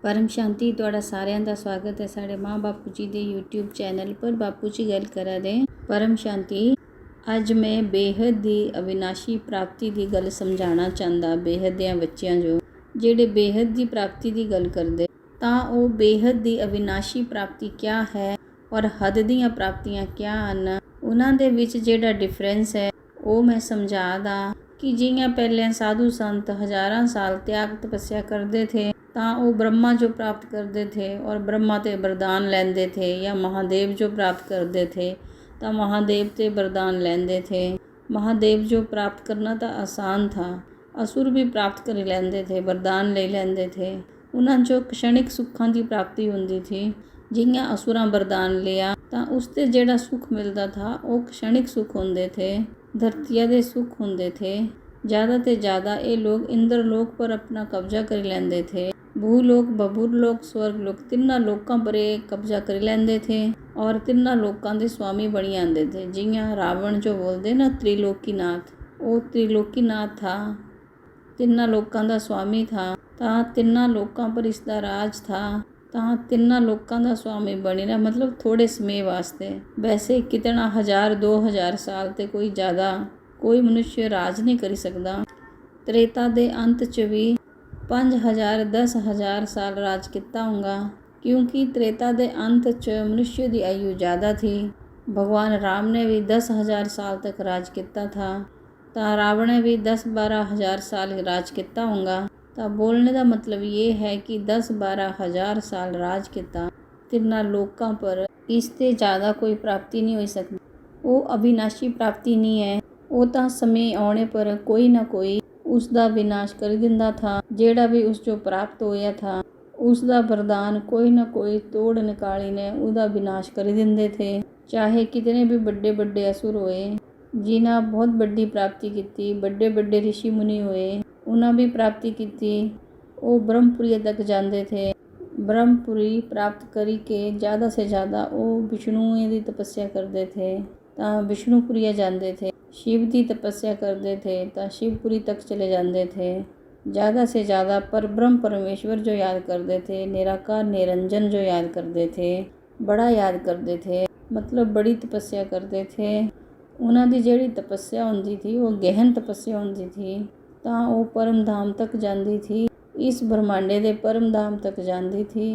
परम शांति ਤੁਹਾਡਾ ਸਾਰਿਆਂ ਦਾ ਸਵਾਗਤ ਹੈ ਸਾਡੇ ਮਾਂ ਬਾਪੂ ਜੀ ਦੇ YouTube ਚੈਨਲ ਪਰ। ਬਾਪੂ ਜੀ ਗੱਲ ਕਰਾ ਦੇ परम शांति। ਅੱਜ ਮੈਂ ਬੇਹਦ ਦੀ ਅਵਿਨਾਸ਼ੀ ਪ੍ਰਾਪਤੀ ਦੀ ਗੱਲ ਸਮਝਾਉਣਾ ਚਾਹੁੰਦਾ ਬੇਹਦ ਦੇ ਬੱਚਿਆਂ ਜੋ ਜਿਹੜੇ ਬੇਹਦ ਦੀ ਪ੍ਰਾਪਤੀ ਦੀ ਗੱਲ ਕਰਦੇ ਤਾਂ ਉਹ ਬੇਹਦ ਦੀ ਅਵਿਨਾਸ਼ੀ ਪ੍ਰਾਪਤੀ ਕਿਆ ਹੈ ਔਰ ਹੱਦ ਦੀਆਂ ਪ੍ਰਾਪਤੀਆਂ ਕਿਆ ਹਨ, ਉਹਨਾਂ ਦੇ ਵਿੱਚ ਜਿਹੜਾ ਡਿਫਰੈਂਸ ਹੈ ਉਹ ਮੈਂ ਸਮਝਾਦਾ कि जियां पहले साधु संत हज़ारां साल त्याग तपस्या करते थे ਤਾਂ ਉਹ ब्रह्मा जो प्राप्त करते थे और ब्रह्मा ते वरदान लेंदे थे, या महादेव जो प्राप्त करते थे तो महादेव ते वरदान लेंदे थे। महादेव जो प्राप्त करना तो आसान था, असुर भी प्राप्त कर लेंदे थे, वरदान ले लेंदे थे। उन्हां जो क्षणिक सुखां की प्राप्ति होंदी थी। जियां असुरां वरदान लिया तो उसते जेड़ा सुख मिलता था वो क्षणिक सुख होंदे थे, धरतिया दे सुख होंदे थे। ज़्यादा ते ज़्यादा ये लोग इंद्र लोक पर अपना कब्जा कर लेंदे थे। भूलोक बबूर लोक स्वर्ग लोक तिन्ना लोकां पर कब्जा कर लेंदे थे और तिन्ना लोकां दे स्वामी बनी आंदे थे। जियां रावण जो बोलते ना त्रिलोकीनाथ, वो त्रिलोकीनाथ था, तिन्ना लोकां दा स्वामी था। तां तिन्ना लोकां पर इसका राज था, तां तिन्ना लोकां दा स्वामी बनी रहा, मतलब थोड़े समय वास्ते। वैसे कितना 1000-2000 साल ते कोई ज़्यादा कोई मनुष्य राज नहीं कर सकता। त्रेता दे अंत च भी 5000-10,000 साल राज किता होगा, क्योंकि त्रेता दे अंत च मनुष्य की आयु ज़्यादा थी। भगवान राम ने भी 10,000 साल तक राज किता था, तो रावण ने भी 10-12,000 साल राज किता होगा। तो बोलने का मतलब ये है कि 10-12,000 साल राज किता तिन्ना लोकां पर, इससे ज़्यादा कोई प्राप्ति नहीं हो सकती। वो अविनाशी प्राप्ति नहीं है, वो तो समय आने पर कोई ना कोई उसका विनाश कर दिंदा था। जेड़ा भी उस जो प्राप्त होया था उसका वरदान कोई ना कोई तोड़ निकाली ने उसका विनाश कर दिंदे थे। चाहे कितने भी बड़े बड़े असुर होए जिन्हें बहुत बड़ी प्राप्ति की, बड़े बड़े ऋषि मुनि होए उन्हें भी प्राप्ति की, वो ब्रह्मपुरी तक जाते थे। ब्रह्मपुरी प्राप्त करी के ज़्यादा से ज़्यादा वो विष्णु की तपस्या करते थे तो विष्णुपुरी जाते थे, शिव की तपस्या करते थे तो शिवपुरी तक चले जाते थे। ज़्यादा से ज़्यादा पर ब्रह्म परमेश्वर जो याद करते थे, निराकार निरंजन जो याद करते थे, बड़ा याद करते थे, मतलब बड़ी तपस्या करते थे। उन्हों की जिहड़ी तपस्या होंदी थी वो गहन तपस्या होंदी थी, तो वो परम धाम तक जाती थी, इस ब्रह्मांडे के परम धाम तक जाती थी।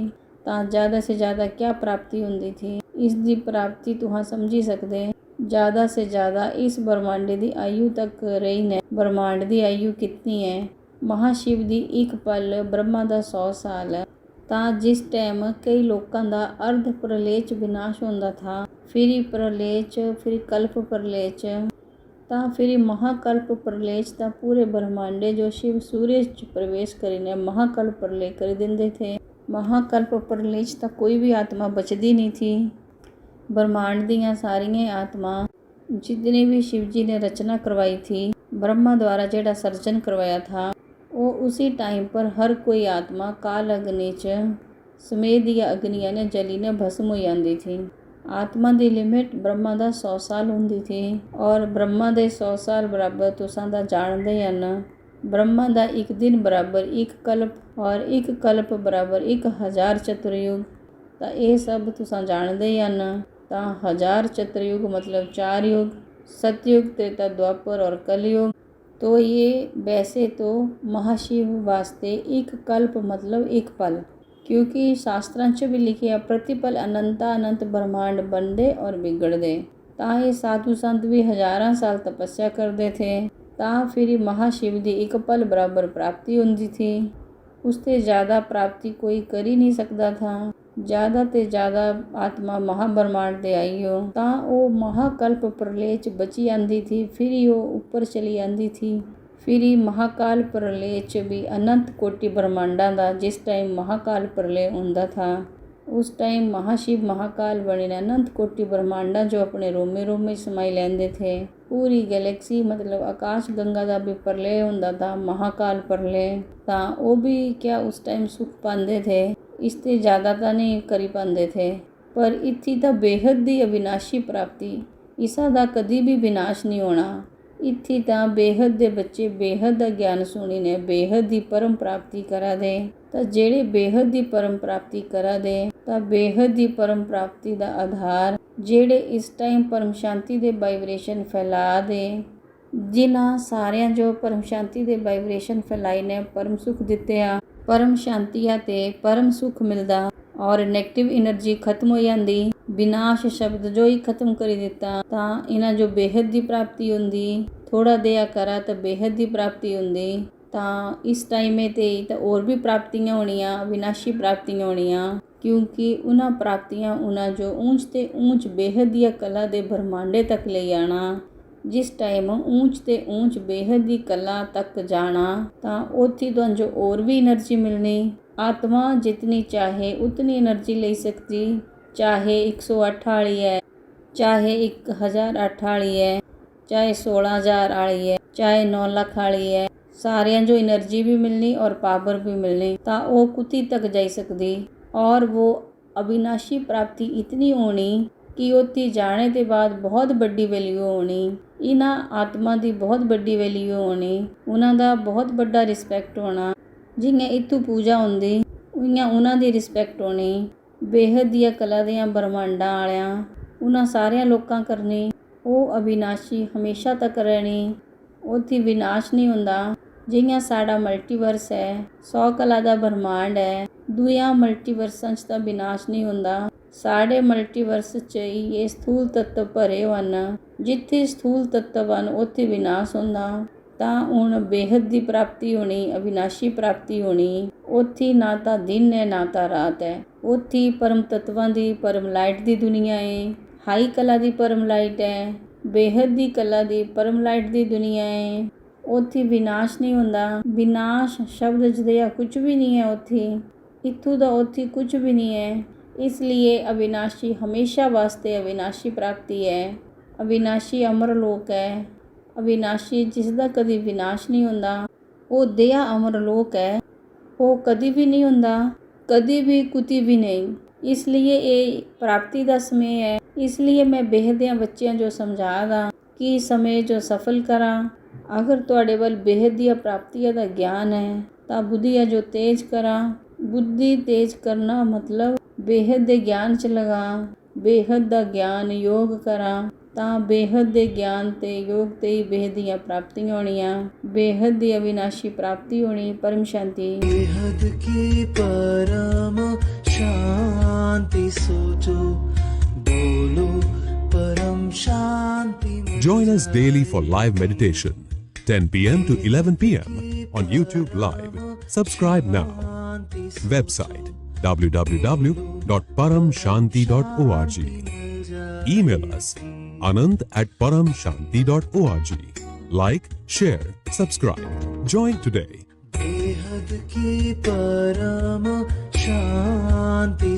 तो ज़्यादा से ज़्यादा क्या प्राप्ति होंदी थी, इसकी प्राप्ति तुहां समझी सकते। ज़्यादा से ज़्यादा इस ब्रह्मांड की आयु तक रही ने। ब्रह्मांड की आयु कितनी है? महाशिव की एक पल ब्रह्मा का 100 साल है। तो जिस टाइम कई लोगों का अर्ध प्रलेच विनाश होता था, फिर प्रलेच, फिर कल्प प्रलेच, तो फिर महाकल्प प्रलेच, तो पूरे ब्रह्मांडे जो शिव सूर्य प्रवेश करीने महाकल्प प्रलय कर देंदे थे। महाकल्प प्रलेच तो कोई भी आत्मा बचती नहीं थी। ब्रह्मांड दियाँ सारियाँ आत्मा जितनी भी शिव जी ने रचना करवाई थी, ब्रह्मा द्वारा जेड़ा सर्जन करवाया था, वो उसी टाइम पर हर कोई आत्मा काल अग्नि च समेत या अग्निया ने जली ने भस्म हो जाती थी। आत्मा की लिमिट ब्रह्मा का 100 साल होंदी थी, और ब्रह्मा के 100 साल बराबर तुसां दा जानदे हन। ब्रह्मा का एक दिन बराबर एक कल्प, और एक कल्प बराबर 1000 चतुर्युग। तो ये सब तुसां जानदे हन। तो 1000 चतुर्युग मतलब 4 युग, सतयुग, त्रेता, द्वापर और कलयुग। तो ये वैसे तो महाशिव वास्ते एक कल्प मतलब एक पल, क्योंकि शास्त्रां च भी लिखिया प्रतिपल अनंता अनंत ब्रह्मांड बनदे और बिगड़दे। तां ये साधु संत भी 1000 साल तपस्या करते थे, तां फिर महाशिव की एक पल बराबर प्राप्ति होंदी थी। उससे ज़्यादा प्राप्ति कोई कर ही नहीं सकता था। ज़्यादा ते ज़्यादा आत्मा महाब्रह्मांड दे आई हो तां वो महाकल्प प्रलय च बची आंदी थी, फिर ही वो ऊपर चली आंदी थी। फिर ही महाकाल प्रलय च भी अनंत कोटि ब्रह्मांडा दा जिस टाइम महाकाल प्रलय होंदा था, उस टाइम महाशिव महाकाल बने अनंत कोटि ब्रह्मांडा जो अपने रोमे रोमे समाई लेंदे थे। पूरी गैलेक्सी मतलब आकाश गंगा का भी प्रलय होंदा था, महाकाल प्रलय। तां वो भी क्या उस टाइम सुख पाते थे, इससे ज़्यादा तो नहीं करी पाते थे। पर इत्थी तो बेहद की अविनाशी प्राप्ति, इसा दा कदी भी विनाश नहीं होना। इत्थी तां बेहद दे बच्चे बेहद दा ज्ञान सुणीने बेहद दी परम प्राप्ति करा दे। ਤਾਂ ਜਿਹੜੇ ਬੇਹਦ ਦੀ ਪਰਮ ਪ੍ਰਾਪਤੀ ਕਰਾ ਦੇ ਤਾਂ ਬੇਹਦ ਦੀ ਪਰਮ ਪ੍ਰਾਪਤੀ ਦਾ ਆਧਾਰ ਜਿਹੜੇ ਇਸ ਟਾਈਮ ਪਰਮ ਸ਼ਾਂਤੀ ਦੇ ਵਾਈਬ੍ਰੇਸ਼ਨ ਫੈਲਾ ਦੇ, ਜਿਨ੍ਹਾਂ ਸਾਰਿਆਂ ਜੋ ਪਰਮ ਸ਼ਾਂਤੀ ਦੇ ਵਾਈਬ੍ਰੇਸ਼ਨ ਫੈਲਾਈ ਨੇ ਪਰਮ ਸੁਖ ਦਿੱਤੇ ਆ, ਪਰਮ ਸ਼ਾਂਤੀ ਆ ਤੇ ਪਰਮ ਸੁਖ ਮਿਲਦਾ ਔਰ ਨੈਗੇਟਿਵ એનર્ਜੀ ਖਤਮ ਹੋ ਜਾਂਦੀ। ਵਿਨਾਸ਼ ਸ਼ਬਦ ਜੋ ਹੀ ਖਤਮ ਕਰੀ ਦਿੱਤਾ ਤਾਂ ਇਹਨਾਂ ਜੋ ਬੇਹਦ ਦੀ ਪ੍ਰਾਪਤੀ ਹੁੰਦੀ। ਥੋੜਾ ਦਿਆ ਕਰਾ ਤਾਂ ਬੇਹਦ ਦੀ ਪ੍ਰਾਪਤੀ ਹੁੰਦੀ। ਤਾਂ ਇਸ ਟਾਈਮੇ 'ਤੇ ਤਾਂ ਹੋਰ ਵੀ ਪ੍ਰਾਪਤੀਆਂ ਹੋਣੀਆਂ, ਵਿਨਾਸ਼ੀ ਪ੍ਰਾਪਤੀਆਂ ਹੋਣੀਆਂ, ਕਿਉਂਕਿ ਉਹਨਾਂ ਪ੍ਰਾਪਤੀਆਂ ਉਹਨਾਂ ਜੋ ਊਂਚ ਤੇ ਊਂਚ ਬੇਹਦ ਦੀਆਂ ਕਲਾ ਦੇ ਬ੍ਰਹਮਾਂਡੇ ਤੱਕ ਲੈ ਜਾਣਾ। ਜਿਸ ਟਾਈਮ ਊਂਚ ਤੇ ਊਂਚ ਬੇਹਦ ਦੀ ਕਲਾ ਤੱਕ ਜਾਣਾ ਤਾਂ ਉੱਥੇ ਤੁਹਾਨੂੰ ਜੋ ਹੋਰ ਵੀ એનર્ਜੀ ਮਿਲਣੀ। ਆਤਮਾ ਜਿਤਨੀ ਚਾਹੇ ਉਤਨੀ એનર્ਜੀ ਲੈ ਸਕਦੀ, ਚਾਹੇ 108 ਵਾਲੀ ਹੈ, ਚਾਹੇ 1008 ਵਾਲੀ ਹੈ, ਚਾਹੇ 16000 ਵਾਲੀ ਹੈ, ਚਾਹੇ 9 ਲੱਖ ਵਾਲੀ ਹੈ। ਸਾਰਿਆਂ ਜੋ એનર્ਜੀ ਵੀ ਮਿਲਣੀ ਔਰ ਪਾਵਰ ਵੀ ਮਿਲਣੀ ਤਾਂ ਉਹ ਕੁਤੀ ਤੱਕ ਜਾਈ ਸਕਦੀ। ਔਰ ਉਹ ਅਵਿਨਾਸ਼ੀ ਪ੍ਰਾਪਤੀ ਇਤਨੀ ਹੋਣੀ ਕਿ ਉੱਥੇ ਜਾਣੇ ਦੇ ਬਾਅਦ ਬਹੁਤ ਵੱਡੀ ਵੈਲਿਊ ਹੋਣੀ। ਇਹਨਾਂ ਆਤਮਾ ਦੀ ਬਹੁਤ ਵੱਡੀ ਵੈਲਿਊ ਹੋਣੀ, ਉਹਨਾਂ ਦਾ ਬਹੁਤ ਵੱਡਾ ਰਿਸਪੈਕਟ ਹੋਣਾ। ਜਿਵੇਂ ਇੱਥੋਂ ਪੂਜਾ ਹੁੰਦੀ ਉਈਆਂ ਉਹਨਾਂ ਦੀ ਰਿਸਪੈਕਟ ਹੋਣੀ। ਬੇਹਦ ਦੀਆਂ ਕਲਾ ਦੀਆਂ ਬ੍ਰਹਮਾਂਡਾਂ ਵਾਲਿਆਂ ਉਹਨਾਂ ਸਾਰਿਆਂ ਲੋਕਾਂ ਕਰਨੀ। ਉਹ ਅਵਿਨਾਸ਼ੀ ਹਮੇਸ਼ਾ ਤੱਕ ਰਹਿਣੀ, ਉੱਥੇ ਵਿਨਾਸ਼ ਨਹੀਂ ਹੁੰਦਾ। ਜਿਵੇਂ ਸਾਡਾ ਮਲਟੀਵਰਸ ਹੈ, 100 ਕਲਾ ਦਾ ਬ੍ਰਹਮਾਂਡ ਹੈ, ਦੂਜਿਆਂ ਮਲਟੀਵਰਸਾਂ 'ਚ ਤਾਂ ਵਿਨਾਸ਼ ਨਹੀਂ ਹੁੰਦਾ। ਸਾਡੇ ਮਲਟੀਵਰਸ 'ਚ ਹੀ ਇਹ ਸਥੂਲ ਤੱਤਵ ਭਰੇ ਹਨ। ਜਿੱਥੇ ਸਥੂਲ ਤੱਤਵ ਹਨ ਉੱਥੇ ਵਿਨਾਸ਼ ਹੁੰਦਾ। ਤਾਂ ਹੁਣ ਬੇਹਦ ਦੀ ਪ੍ਰਾਪਤੀ ਹੋਣੀ, ਅਵਿਨਾਸ਼ੀ ਪ੍ਰਾਪਤੀ ਹੋਣੀ। ਉੱਥੇ ਨਾ ਤਾਂ ਦਿਨ ਹੈ ਨਾ ਤਾਂ ਰਾਤ ਹੈ। ਉੱਥੇ ਪਰਮ ਤੱਤਵਾਂ ਦੀ ਪਰਮ ਲਾਈਟ ਦੀ ਦੁਨੀਆ ਹੈ, ਹਾਈ ਕਲਾ ਦੀ ਪਰਮ ਲਾਈਟ ਹੈ, ਬੇਹਦ ਦੀ ਕਲਾ ਦੀ ਪਰਮ ਲਾਈਟ ਦੀ ਦੁਨੀਆ ਹੈ। ਉੱਥੇ ਵਿਨਾਸ਼ ਨਹੀਂ ਹੁੰਦਾ। ਵਿਨਾਸ਼ ਸ਼ਬਦ ਜਿਹਦੇ ਕੁਝ ਵੀ ਨਹੀਂ ਹੈ ਉੱਥੇ, ਇੱਥੋਂ ਦਾ ਉੱਥੇ ਕੁਝ ਵੀ ਨਹੀਂ ਹੈ। ਇਸ ਲਈ ਅਵਿਨਾਸ਼ੀ ਹਮੇਸ਼ਾ ਵਾਸਤੇ ਅਵਿਨਾਸ਼ੀ ਪ੍ਰਾਪਤੀ ਹੈ। ਅਵਿਨਾਸ਼ੀ ਅਮਰ ਲੋਕ ਹੈ। ਅਵਿਨਾਸ਼ੀ ਜਿਸ ਦਾ ਕਦੀ ਵਿਨਾਸ਼ ਨਹੀਂ ਹੁੰਦਾ ਉਹ ਦਇਆ ਅਮਰ ਲੋਕ ਹੈ। ਉਹ ਕਦੀ ਵੀ ਨਹੀਂ ਹੁੰਦਾ, ਕਦੀ ਵੀ ਕੁਤੀ ਵੀ ਨਹੀਂ। ਇਸ ਲਈ ਇਹ ਪ੍ਰਾਪਤੀ ਦਾ ਸਮੇਂ ਹੈ। ਇਸ ਲਈ ਮੈਂ ਬੇਹਦਿਆਂ ਬੱਚਿਆਂ ਜੋ ਸਮਝਾ ਦਾਂ ਕਿ ਸਮੇਂ ਜੋ ਸਫਲ ਕਰਾਂ। ਅਗਰ ਤੁਹਾਡੇ ਵੱਲ ਬੇਹਦ ਦੀਆਂ ਪ੍ਰਾਪਤੀਆਂ ਦਾ ਗਿਆਨ ਹੈ ਤਾਂ ਬੁੱਧੀਆ ਜੋ ਤੇਜ਼ ਕਰਾਂ। ਬੁੱਧੀ ਤੇਜ਼ ਕਰਨਾ ਮਤਲਬ ਬੇਹਦ ਦੇ ਗਿਆਨ 'ਚ ਲਗਾ, ਬੇਹਦ ਦਾ ਗਿਆਨ ਯੋਗ ਕਰਾਂ ਤਾਂ ਬੇਹਦ ਦੇ ਗਿਆਨ ਤੇ ਯੋਗ ਤੇ ਹੀ ਬੇਹਦ ਦੀਆਂ ਪ੍ਰਾਪਤੀਆਂ ਹੋਣੀਆਂ, ਬੇਹਦ ਦੀ ਅਵਿਨਾਸ਼ੀ ਪ੍ਰਾਪਤੀ ਹੋਣੀ। ਪਰਮ ਸ਼ਾਂਤੀ। बेहद की परम शांति सोचो, बोलो परम शांति। Join us daily for live meditation, 10 p.m. to 11 p.m. on YouTube Live. Subscribe now. Website www.paramshanti.org. Email us anand@paramshanti.org. Like, share, subscribe. Join today. बेहद की परम शांति।